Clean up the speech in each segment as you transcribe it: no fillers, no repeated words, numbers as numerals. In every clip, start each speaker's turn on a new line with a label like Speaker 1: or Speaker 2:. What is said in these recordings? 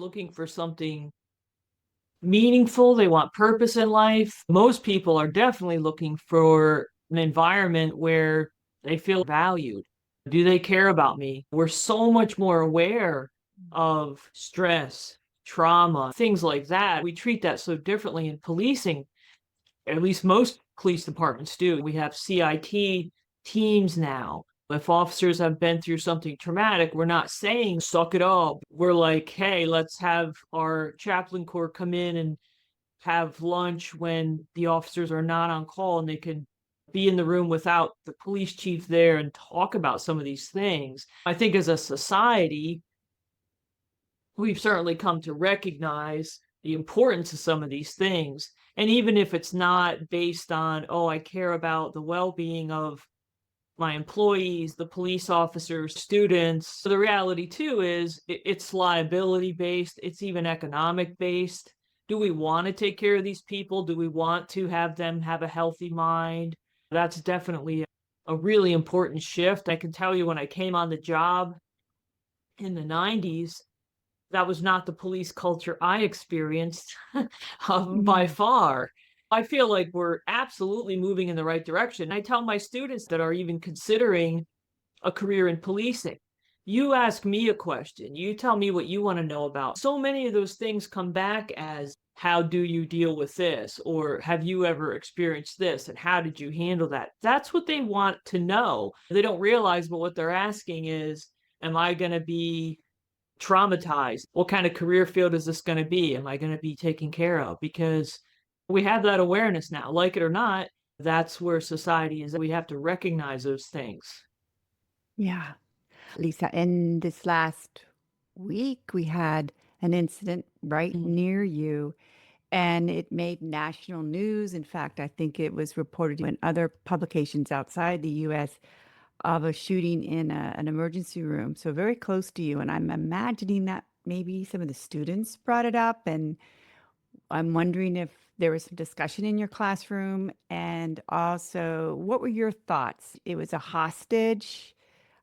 Speaker 1: looking for something meaningful. They want purpose in life. Most people are definitely looking for an environment where they feel valued. Do they care about me? We're so much more aware of stress, trauma, things like that. We treat that so differently in policing. At least most police departments do. We have CIT teams now. If officers have been through something traumatic, we're not saying suck it up. We're like, hey, let's have our chaplain corps come in and have lunch when the officers are not on call and they can be in the room without the police chief there and talk about some of these things. I think as a society, we've certainly come to recognize the importance of some of these things. And even if it's not based on, oh, I care about the well-being of my employees, the police officers, students. So the reality too is it's liability based, it's even economic based. Do we want to take care of these people? Do we want to have them have a healthy mind? That's definitely a really important shift. I can tell you when I came on the job in the 90s, that was not the police culture I experienced by
Speaker 2: Mhm.
Speaker 1: far. I feel like we're absolutely moving in the right direction. I tell my students that are even considering a career in policing, you ask me a question, you tell me what you want to know about. So many of those things come back as, how do you deal with this? Or have you ever experienced this? And how did you handle that? That's what they want to know. They don't realize, but what they're asking is, am I going to be traumatized? What kind of career field is this going to be? Am I going to be taken care of? Because we have that awareness now, like it or not. That's where society is. We have to recognize those things.
Speaker 2: Yeah. Lisa, in this last week, we had an incident right
Speaker 1: Mm.
Speaker 2: near you, and it made national news. In fact, I think it was reported in other publications outside the US of a shooting in an emergency room. So very close to you. And I'm imagining that maybe some of the students brought it up. And I'm wondering if there was some discussion in your classroom. And also, what were your thoughts? It was a hostage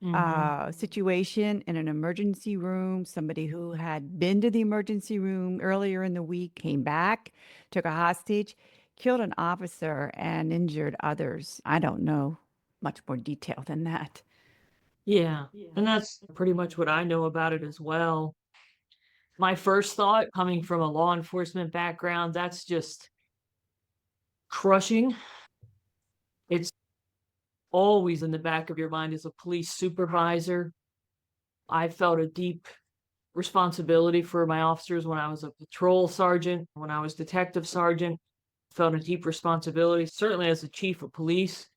Speaker 1: Mhm.
Speaker 2: situation in an emergency room. Somebody who had been to the emergency room earlier in the week came back, took a hostage, killed an officer, and injured others. I don't know much more detail than that.
Speaker 1: Yeah, and that's pretty much what I know about it as well. My first thought, coming from a law enforcement background, that's just crushing. It's always in the back of your mind as a police supervisor. I felt a deep responsibility for my officers when I was a patrol sergeant, when I was detective sergeant, felt a deep responsibility. Certainly as a chief of police,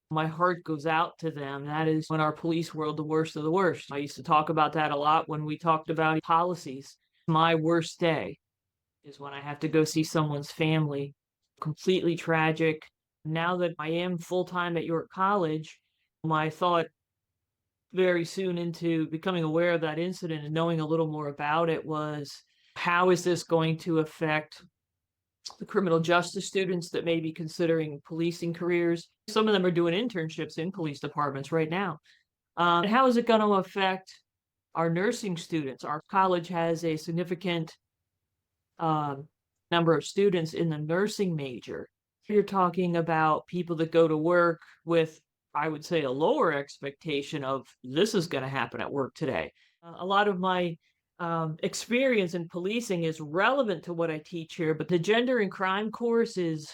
Speaker 1: my heart goes out to them. That is when our police world, the worst of the worst. I used to talk about that a lot when we talked about policies. My worst day is when I have to go see someone's family. Completely tragic. Now that I am full time at York College, my thought very soon into becoming aware of that incident and knowing a little more about it was, how is this going to affect the criminal justice students that may be considering policing careers? Some of them are doing internships in police departments right now. And how is it going to affect our nursing students? Our college has a significant um, number of students in the nursing major. You're talking about people that go to work with, I would say, a lower expectation of this is going to happen at work today. A lot of my experience in policing is relevant to what I teach here, but the gender and crime course is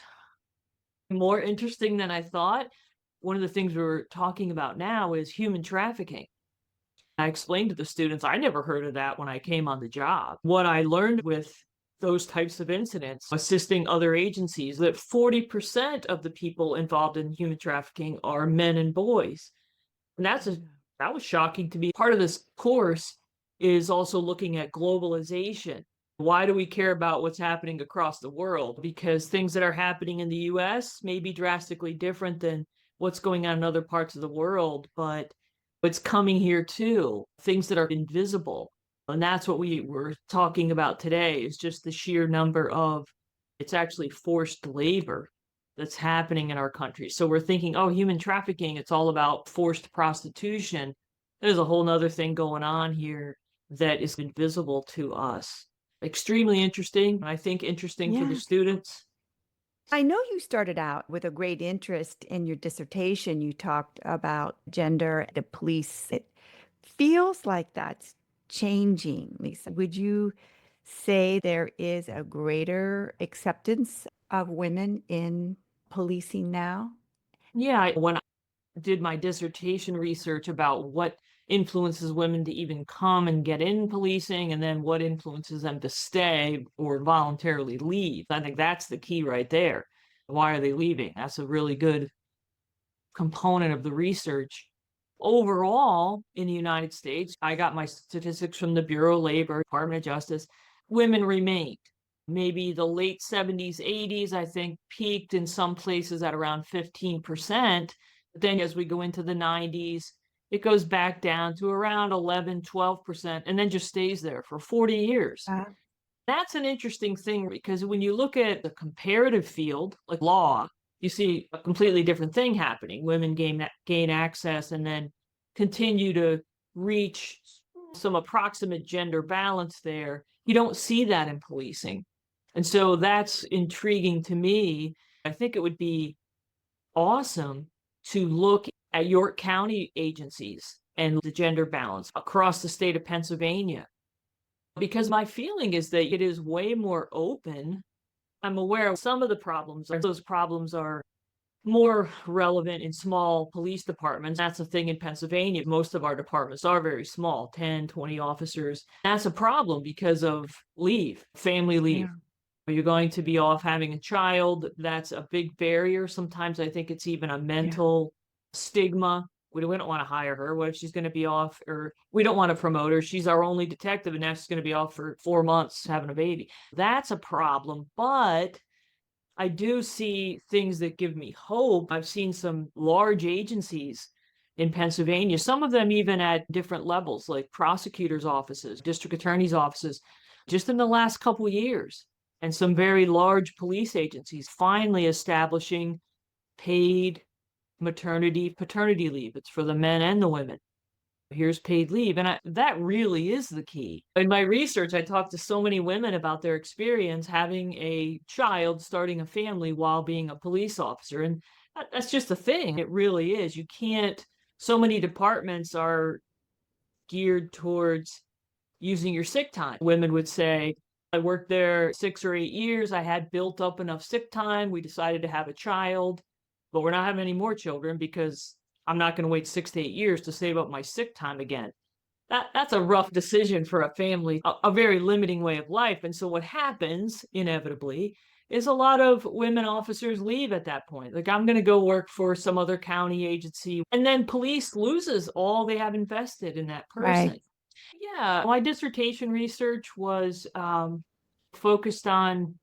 Speaker 1: more interesting than I thought. One of the things we're talking about now is human trafficking. I explained to the students, I never heard of that when I came on the job. What I learned with those types of incidents, assisting other agencies, that 40% of the people involved in human trafficking are men and boys. And that was shocking to me. Part of this course is also looking at globalization. Why do we care about what's happening across the world? Because things that are happening in the US may be drastically different than what's going on in other parts of the world, but it's coming here too. Things that are invisible. And that's what we were talking about today, is just the sheer number of, it's actually forced labor that's happening in our country. So we're thinking, oh, human trafficking, it's all about forced prostitution. There's a whole nother thing going on here that is invisible to us. extremely interesting. I think interesting for the
Speaker 2: Yeah.
Speaker 1: students.
Speaker 2: I know you started out with a great interest in your dissertation. You talked about gender, the police. It feels like that's changing, Lisa. Would you say there is a greater acceptance of women in policing now?
Speaker 1: Yeah, when I did my dissertation research about what influences women to even come and get in policing and then what influences them to stay or voluntarily leave. I think that's the key right there. Why are they leaving? That's a really good component of the research. Overall, in the United States, I got my statistics from the Bureau of Labor, Department of Justice, women remained. Maybe the late 70s, 80s, I think peaked in some places at around 15%. But then as we go into the 90s, it goes back down to around 11, 12%, and then just stays there for 40 years.
Speaker 2: Uh,
Speaker 1: That's an interesting thing because when you look at the comparative field, like law, you see a completely different thing happening. Women gain access and then continue to reach some approximate gender balance there. You don't see that in policing. And so that's intriguing to me. I think it would be awesome to look at York County agencies and the gender balance across the state of Pennsylvania because my feeling is that it is way more open. I'm aware of some of the problems. Those problems are more relevant in small police departments. That's a thing in Pennsylvania. Most of our departments are very small, 10, 20 officers. That's a problem because of leave, family leave.
Speaker 2: yeah.
Speaker 1: You're going to be off having a child. That's a big barrier. Sometimes I think it's even a
Speaker 2: Yeah.
Speaker 1: mental stigma. We don't want to hire her. What if she's going to be off? Or we don't want to promote her. She's our only detective, and now she's going to be off for 4 months having a baby. That's a problem. But I do see things that give me hope. I've seen some large agencies in Pennsylvania, some of them even at different levels, like prosecutors' offices, district attorneys' offices, just in the last couple of years, and some very large police agencies finally establishing paid maternity, paternity leave. It's for the men and the women. Here's paid leave. And that really is the key. In my research, I talked to so many women about their experience having a child, starting a family while being a police officer. And that's just a thing. It really is. You can't, so many departments are geared towards using your sick time. Women would say, I worked there 6 or 8 years. I had built up enough sick time. We decided to have a child, but we're not having any more children because I'm not going to wait 6 to 8 years to save up my sick time again. That's a rough decision for a family, a very limiting way of life. And so what happens inevitably is a lot of women officers leave at that point. Like, I'm going to go work for some other county agency. And then police loses all they have invested in that
Speaker 2: Right.
Speaker 1: person. Yeah, my dissertation research was focused on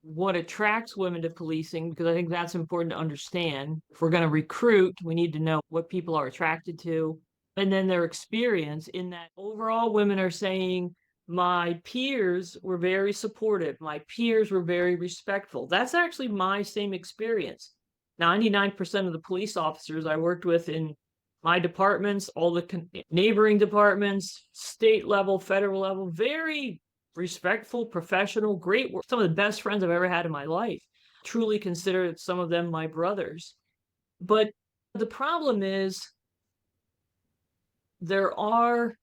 Speaker 1: what attracts women to policing because I think that's important to understand. If we're going to recruit, we need to know what people are attracted to and then their experience in that overall women are saying my peers were very supportive. My peers were very respectful. That's actually my same experience. 99% of the police officers I worked with in my departments, all the neighboring departments, state level, federal level, very respectful, professional, great work. Some of the best friends I've ever had in my life. Truly consider some of them my brothers. But the problem is there are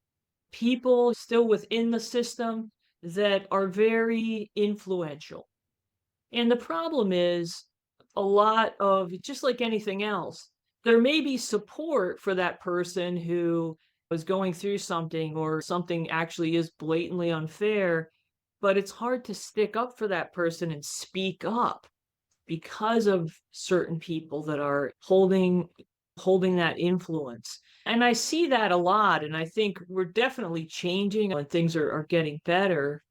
Speaker 1: people still within the system that are very influential. And the problem is a lot of, just like anything else, there may be support for that person who was going through something or something actually is blatantly unfair, but it's hard to stick up for that person and speak up because of certain people that are holding that influence. And I see that a lot, and I think we're definitely changing and things are getting better.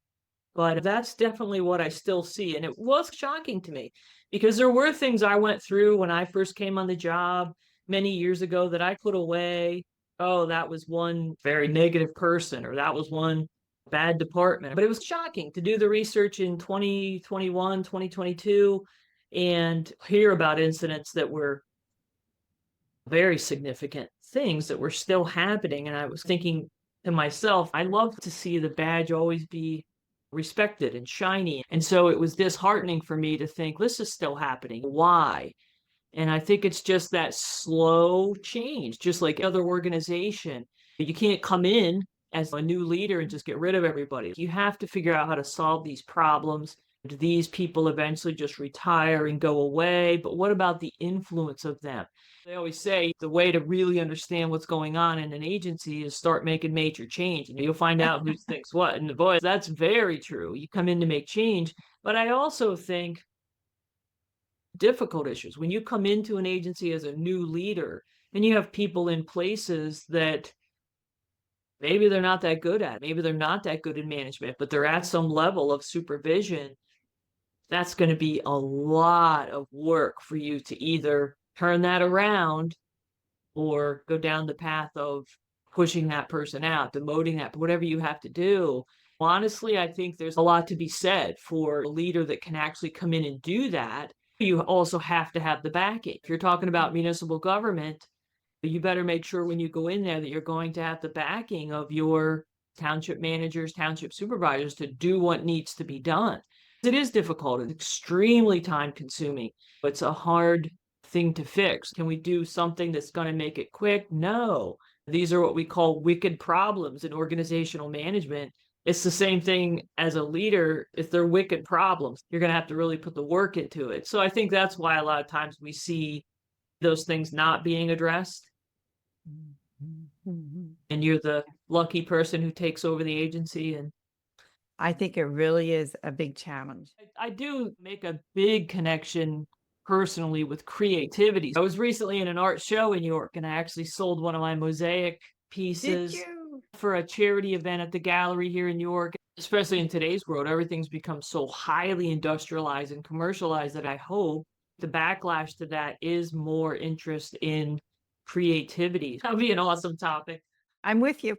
Speaker 1: But that's definitely what I still see. And it was shocking to me because there were things I went through when I first came on the job many years ago that I put away. Oh, that was one very negative person, or that was one bad department. But it was shocking to do the research in 2021, 2022, and hear about incidents that were very significant things that were still happening. And I was thinking to myself, I love to see the badge always be respected and shiny. And so it was disheartening for me to think this is still happening. Why? And I think it's just that slow change, just like other organization. You can't come in as a new leader and just get rid of everybody. You have to figure out how to solve these problems. Do these people eventually just retire and go away? But what about the influence of them? They always say the way to really understand what's going on in an agency is start making major change, and you'll find out who thinks what. And boy, that's very true. You come in to make change. But I also think difficult issues. When you come into an agency as a new leader and you have people in places that maybe they're not that good at, maybe they're not that good in management, but they're at some level of supervision, that's going to be a lot of work for you to either turn that around or go down the path of pushing that person out, demoting that, whatever you have to do. Honestly, I think there's a lot to be said for a leader that can actually come in and do that. You also have to have the backing. If you're talking about municipal government, you better make sure when you go in there that you're going to have the backing of your township managers, township supervisors to do what needs to be done. It is difficult. It's extremely time consuming. It's a hard thing to fix. Can we do something that's going to make it quick? No. These are what we call wicked problems in organizational management. It's the same thing as a leader. If they're wicked problems, you're going to have to really put the work into it. So I think that's why a lot of times we see those things not being addressed. And you're the lucky person who takes over the agency. And
Speaker 2: I think it really is a big challenge.
Speaker 1: I do make a big connection personally with creativity. I was recently in an art show in New York, and I actually sold one of my mosaic
Speaker 2: Did
Speaker 1: pieces
Speaker 2: you?
Speaker 1: for a charity event at the gallery here in New York. Especially in today's world, everything's become so highly industrialized and commercialized that I hope the backlash to that is more interest in creativity. That'd be an awesome topic.
Speaker 2: I'm with you.